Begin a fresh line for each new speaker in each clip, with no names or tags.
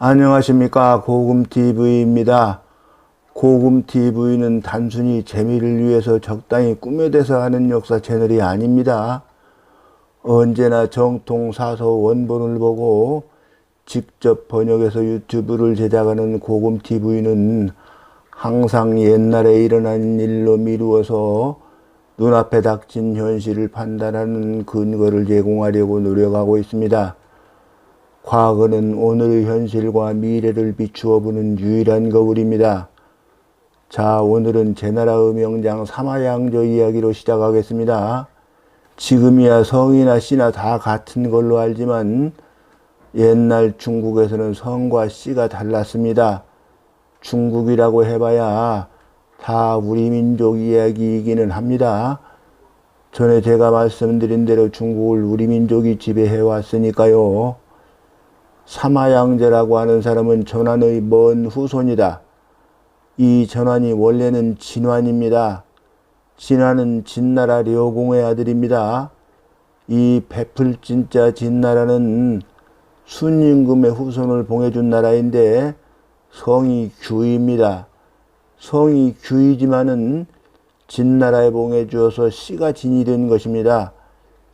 안녕하십니까. 고금TV입니다. 고금TV는 단순히 재미를 위해서 적당히 꾸며대서 하는 역사 채널이 아닙니다. 언제나 정통 사서 원본을 보고 직접 번역해서 유튜브를 제작하는 고금TV는 항상 옛날에 일어난 일로 미루어서 눈앞에 닥친 현실을 판단하는 근거를 제공하려고 노력하고 있습니다. 과거는 오늘의 현실과 미래를 비추어 보는 유일한 거울입니다. 자, 오늘은 제나라의 명장 사마양조 이야기로 시작하겠습니다. 지금이야 성이나 씨나 다 같은 걸로 알지만 옛날 중국에서는 성과 씨가 달랐습니다. 중국이라고 해봐야 다 우리 민족 이야기이기는 합니다. 전에 제가 말씀드린 대로 중국을 우리 민족이 지배해 왔으니까요. 사마양제라고 하는 사람은 전환의 먼 후손이다. 이 전환이 원래는 진환입니다. 진환은 진나라 려공의 아들입니다. 이 베풀진자 진나라는 순임금의 후손을 봉해준 나라인데 성이 규입니다. 성이 규이지만은 진나라에 봉해주어서 씨가 진이 된 것입니다.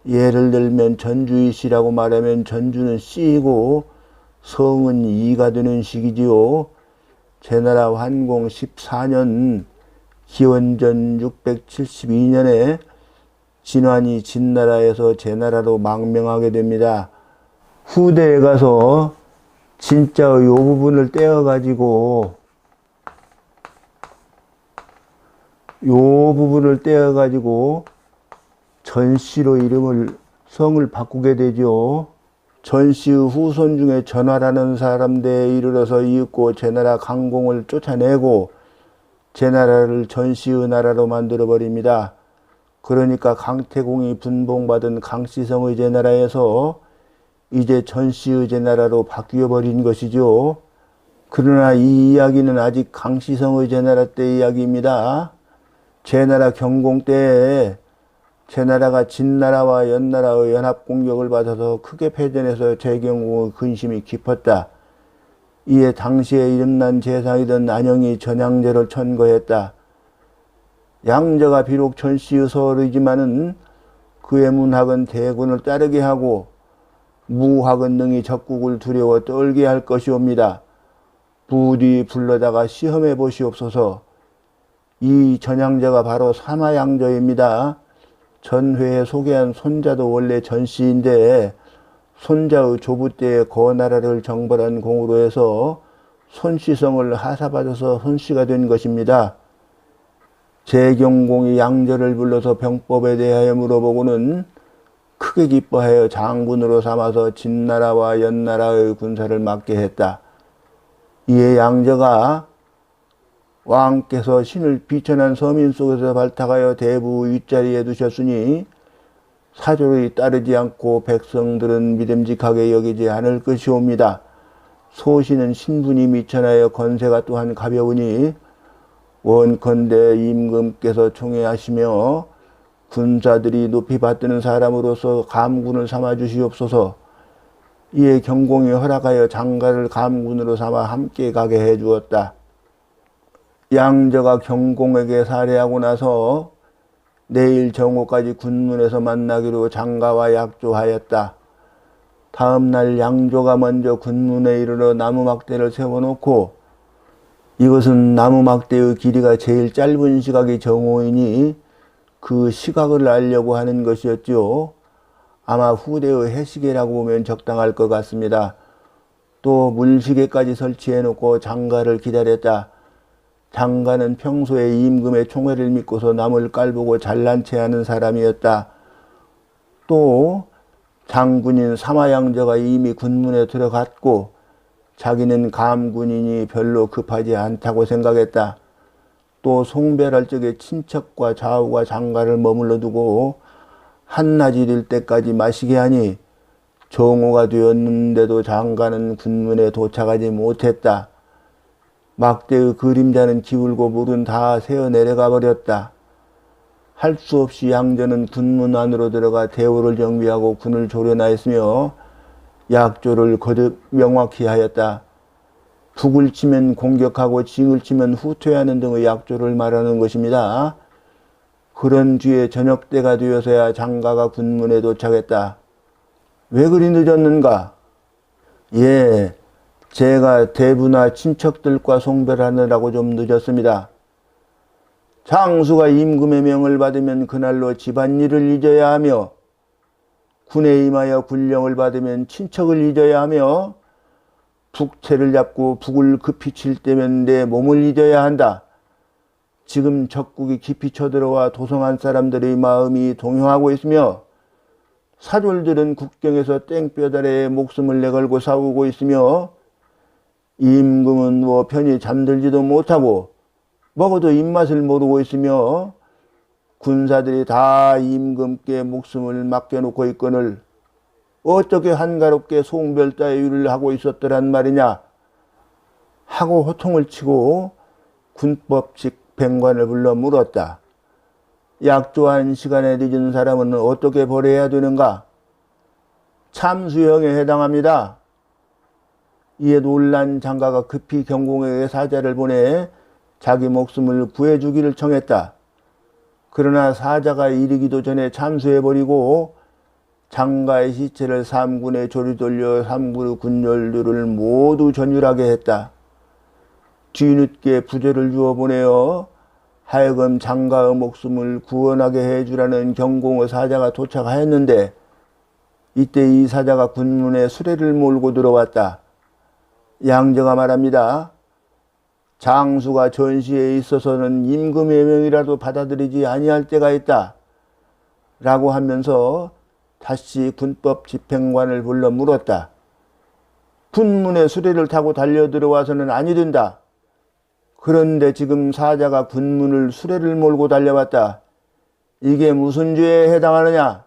예를 들면 전주의 씨라고 말하면 전주는 씨이고 성은 이가 되는 시기지요. 제나라 환공 14년 기원전 672년에 진환이 진나라에서 제나라로 망명하게 됩니다. 후대에 가서 진짜의 요 부분을 떼어가지고 전씨로 성을 바꾸게 되죠. 전씨의 후손 중에 전화라는 사람대에 이르러서 이윽고 제나라 강공을 쫓아내고 제나라를 전씨의 나라로 만들어 버립니다. 그러니까 강태공이 분봉받은 강씨성의 제나라에서 이제 전씨의 제나라로 바뀌어 버린 것이죠. 그러나 이 이야기는 아직 강씨성의 제나라 때 이야기입니다. 제나라 경공 때에 제나라가 진나라와 연나라의 연합공격을 받아서 크게 패전해서 제경공의 근심이 깊었다. 이에 당시에 이름난 재상이던 안영이 전양제를 천거했다. 양제가 비록 전씨의 서얼이지만은 그의 문학은 대군을 따르게 하고 무학은 능히 적국을 두려워 떨게 할 것이옵니다. 부디 불러다가 시험해 보시옵소서. 이 전양제가 바로 사마양조입니다. 전회에 소개한 손자도 원래 전씨인데 손자의 조부 때에 거나라를 정벌한 공으로 해서 손씨성을 하사받아서 손씨가 된 것입니다. 제경공이 양제를 불러서 병법에 대하여 물어보고는 크게 기뻐하여 장군으로 삼아서 진나라와 연나라의 군사를 맡게 했다. 이에 양제가 왕께서 신을 비천한 서민 속에서 발탁하여 대부 윗자리에 두셨으니 사조를 따르지 않고 백성들은 믿음직하게 여기지 않을 것이옵니다. 소신은 신분이 미천하여 건세가 또한 가벼우니 원컨대 임금께서 총애하시며 군사들이 높이 받드는 사람으로서 감군을 삼아 주시옵소서. 이에 경공이 허락하여 장가를 감군으로 삼아 함께 가게 해 주었다. 양저가 경공에게 살해하고 나서 내일 정오까지 군문에서 만나기로 장가와 약조하였다. 다음날 양조가 먼저 군문에 이르러 나무막대를 세워놓고 이것은 나무막대의 길이가 제일 짧은 시각이 정오이니 그 시각을 알려고 하는 것이었지요. 아마 후대의 해시계라고 보면 적당할 것 같습니다. 또 물시계까지 설치해놓고 장가를 기다렸다. 장가는 평소에 임금의 총애를 믿고서 남을 깔보고 잘난 체하는 사람이었다. 또 장군인 사마양저가 이미 군문에 들어갔고 자기는 감군이니 별로 급하지 않다고 생각했다. 또 송별할 적에 친척과 좌우가 장가를 머물러 두고 한낮이 될 때까지 마시게 하니 정오가 되었는데도 장가는 군문에 도착하지 못했다. 막대의 그림자는 기울고 물은 다 새어 내려가 버렸다. 할 수 없이 양저는 군문 안으로 들어가 대우를 정비하고 군을 조련하였으며 약조를 거듭 명확히 하였다. 북을 치면 공격하고 징을 치면 후퇴하는 등의 약조를 말하는 것입니다. 그런 뒤에 저녁 때가 되어서야 장가가 군문에 도착했다. 왜 그리 늦었는가? 예, 제가 대부나 친척들과 송별하느라고 좀 늦었습니다. 장수가 임금의 명을 받으면 그날로 집안일을 잊어야 하며 군에 임하여 군령을 받으면 친척을 잊어야 하며 북채를 잡고 북을 급히 칠 때면 내 몸을 잊어야 한다. 지금 적국이 깊이 쳐들어와 도성한 사람들의 마음이 동요하고 있으며 사졸들은 국경에서 땡볕 아래에 목숨을 내걸고 싸우고 있으며 임금은 뭐 편히 잠들지도 못하고 먹어도 입맛을 모르고 있으며 군사들이 다 임금께 목숨을 맡겨놓고 있거늘 어떻게 한가롭게 송별 따위를 하고 있었더란 말이냐 하고 호통을 치고 군법직 뱅관을 불러 물었다. 약조한 시간에 늦은 사람은 어떻게 벌해야 되는가? 참수형에 해당합니다. 이에 놀란 장가가 급히 경공에게 사자를 보내 자기 목숨을 구해주기를 청했다. 그러나 사자가 이르기도 전에 참수해버리고 장가의 시체를 삼군에 조리돌려 삼군의 군열들을 모두 전율하게 했다. 뒤늦게 부제를 주어 보내어 하여금 장가의 목숨을 구원하게 해주라는 경공의 사자가 도착하였는데 이때 이 사자가 군문에 수레를 몰고 들어왔다. 양저가 말합니다. 장수가 전시에 있어서는 임금의 명이라도 받아들이지 아니할 때가 있다. 라고 하면서 다시 군법 집행관을 불러 물었다. 군문에 수레를 타고 달려 들어와서는 아니 된다. 그런데 지금 사자가 군문을 수레를 몰고 달려왔다. 이게 무슨 죄에 해당하느냐?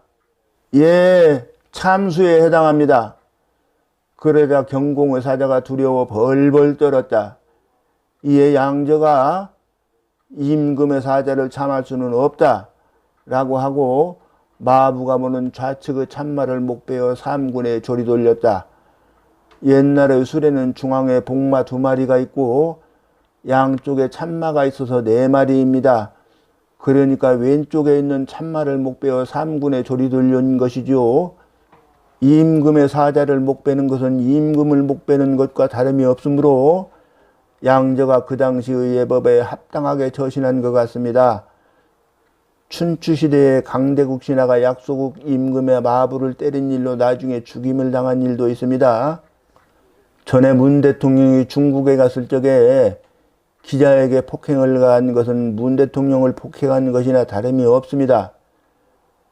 예, 참수에 해당합니다. 그러자 경공의 사자가 두려워 벌벌 떨었다. 이에 양저가 임금의 사자를 참할 수는 없다. 라고 하고 마부가 보는 좌측의 참말을 목베어 삼군에 조리 돌렸다. 옛날의 수레는 중앙에 복마 2마리가 있고 양쪽에 참마가 있어서 4마리입니다. 그러니까 왼쪽에 있는 참마를 목베어 삼군에 조리 돌린 것이죠. 임금의 사자를 목베는 것은 임금을 목베는 것과 다름이 없으므로 양저가 그 당시의 예법에 합당하게 처신한 것 같습니다. 춘추시대에 강대국 신하가 약소국 임금의 마부를 때린 일로 나중에 죽임을 당한 일도 있습니다. 전에 문 대통령이 중국에 갔을 적에 기자에게 폭행을 가한 것은 문 대통령을 폭행한 것이나 다름이 없습니다.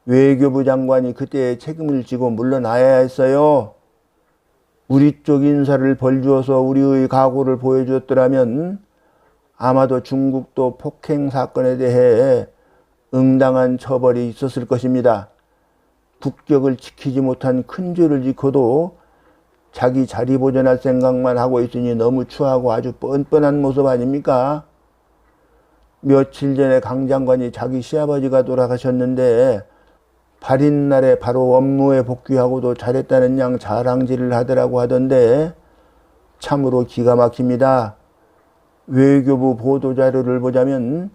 외교부 장관이 그때의 책임을 지고 물러나야 했어요. 우리 쪽 인사를 벌주어서 우리의 각오를 보여주었더라면 아마도 중국도 폭행 사건에 대해 응당한 처벌이 있었을 것입니다. 국격을 지키지 못한 큰 죄를 짓고도 자기 자리 보존할 생각만 하고 있으니 너무 추하고 아주 뻔뻔한 모습 아닙니까? 며칠 전에 강 장관이 자기 시아버지가 돌아가셨는데 발인 날에 바로 업무에 복귀하고도 잘했다는 양 자랑질을 하더라고 하던데 참으로 기가 막힙니다. 외교부 보도자료를 보자면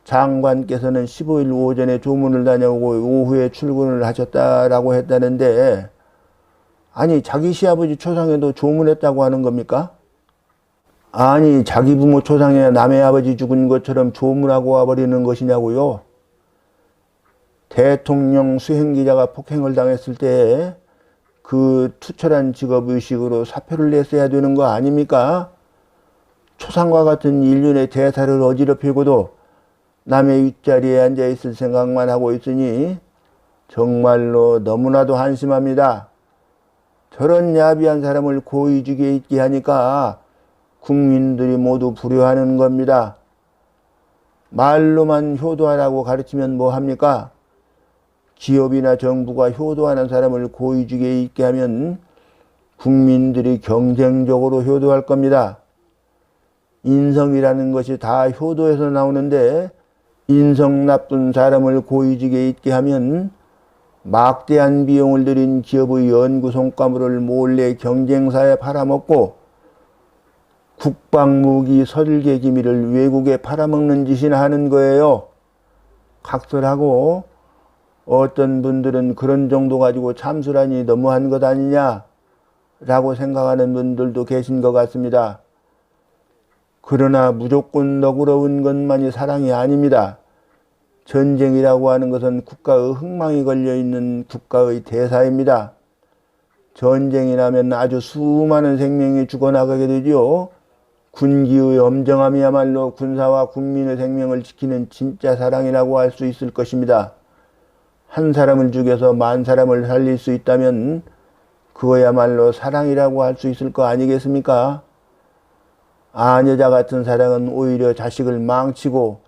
장관께서는 15일 오전에 조문을 다녀오고 오후에 출근을 하셨다라고 했다는데 아니 자기 시아버지 초상에도 조문했다고 하는 겁니까? 아니 자기 부모 초상에 남의 아버지 죽은 것처럼 조문하고 와버리는 것이냐고요? 대통령 수행기자가 폭행을 당했을 때 그 투철한 직업의식으로 사표를 냈어야 되는 거 아닙니까? 초상과 같은 인륜의 대사를 어지럽히고도 남의 윗자리에 앉아있을 생각만 하고 있으니 정말로 너무나도 한심합니다. 저런 야비한 사람을 고위직에 있게 하니까 국민들이 모두 불효하는 겁니다. 말로만 효도하라고 가르치면 뭐합니까? 기업이나 정부가 효도하는 사람을 고위직에 있게 하면 국민들이 경쟁적으로 효도할 겁니다. 인성이라는 것이 다 효도에서 나오는데 인성 나쁜 사람을 고위직에 있게 하면 막대한 비용을 들인 기업의 연구 성과물을 몰래 경쟁사에 팔아먹고 국방무기 설계 기밀을 외국에 팔아먹는 짓이나 하는 거예요. 각설하고 어떤 분들은 그런 정도 가지고 참수라니 너무한 것 아니냐 라고 생각하는 분들도 계신 것 같습니다. 그러나 무조건 너그러운 것만이 사랑이 아닙니다. 전쟁이라고 하는 것은 국가의 흥망이 걸려있는 국가의 대사입니다. 전쟁이 나면 아주 수많은 생명이 죽어나가게 되죠. 군기의 엄정함이야말로 군사와 국민의 생명을 지키는 진짜 사랑이라고 할 수 있을 것입니다. 한 사람을 죽여서 만 사람을 살릴 수 있다면 그거야말로 사랑이라고 할 수 있을 거 아니겠습니까? 아녀자 같은 사랑은 오히려 자식을 망치고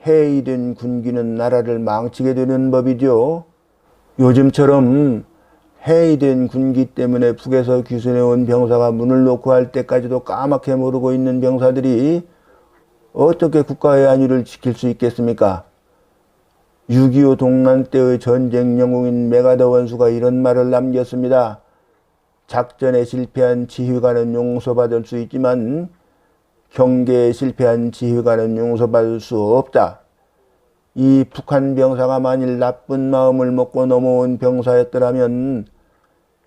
해이 된 군기는 나라를 망치게 되는 법이죠. 요즘처럼 해이 된 군기 때문에 북에서 귀순해온 병사가 문을 놓고 할 때까지도 까맣게 모르고 있는 병사들이 어떻게 국가의 안위를 지킬 수 있겠습니까? 6.25 동란 때의 전쟁 영웅인 메가더 원수가 이런 말을 남겼습니다. 작전에 실패한 지휘관은 용서받을 수 있지만 경계에 실패한 지휘관은 용서받을 수 없다. 이 북한 병사가 만일 나쁜 마음을 먹고 넘어온 병사였더라면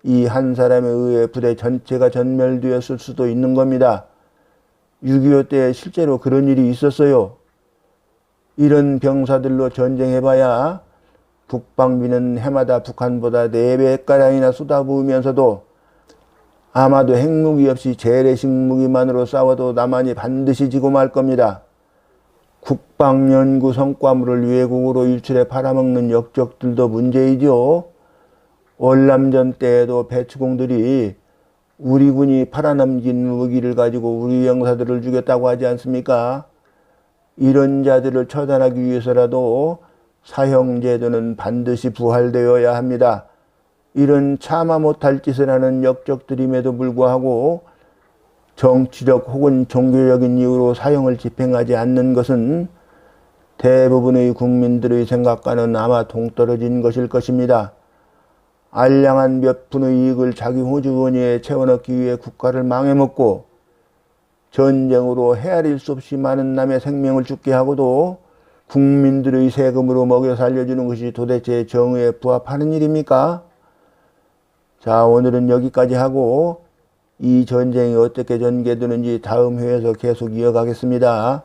이 한 사람에 의해 부대 전체가 전멸되었을 수도 있는 겁니다. 6.25 때 실제로 그런 일이 있었어요. 이런 병사들로 전쟁해봐야 국방비는 해마다 북한보다 4배가량이나 쏟아부으면서도 아마도 핵무기 없이 재래식 무기만으로 싸워도 남한이 반드시 지고 말 겁니다. 국방연구 성과물을 외국으로 유출해 팔아먹는 역적들도 문제이죠. 월남전 때에도 배추공들이 우리 군이 팔아넘긴 무기를 가지고 우리 병사들을 죽였다고 하지 않습니까? 이런 자들을 처단하기 위해서라도 사형제도는 반드시 부활되어야 합니다. 이런 참아 못할 짓을 하는 역적들임에도 불구하고 정치적 혹은 종교적인 이유로 사형을 집행하지 않는 것은 대부분의 국민들의 생각과는 아마 동떨어진 것일 것입니다. 알량한 몇 푼의 이익을 자기 호주머니에 채워넣기 위해 국가를 망해먹고 전쟁으로 헤아릴 수 없이 많은 남의 생명을 죽게 하고도 국민들의 세금으로 먹여 살려주는 것이 도대체 정의에 부합하는 일입니까? 자, 오늘은 여기까지 하고 이 전쟁이 어떻게 전개되는지 다음 회에서 계속 이어가겠습니다.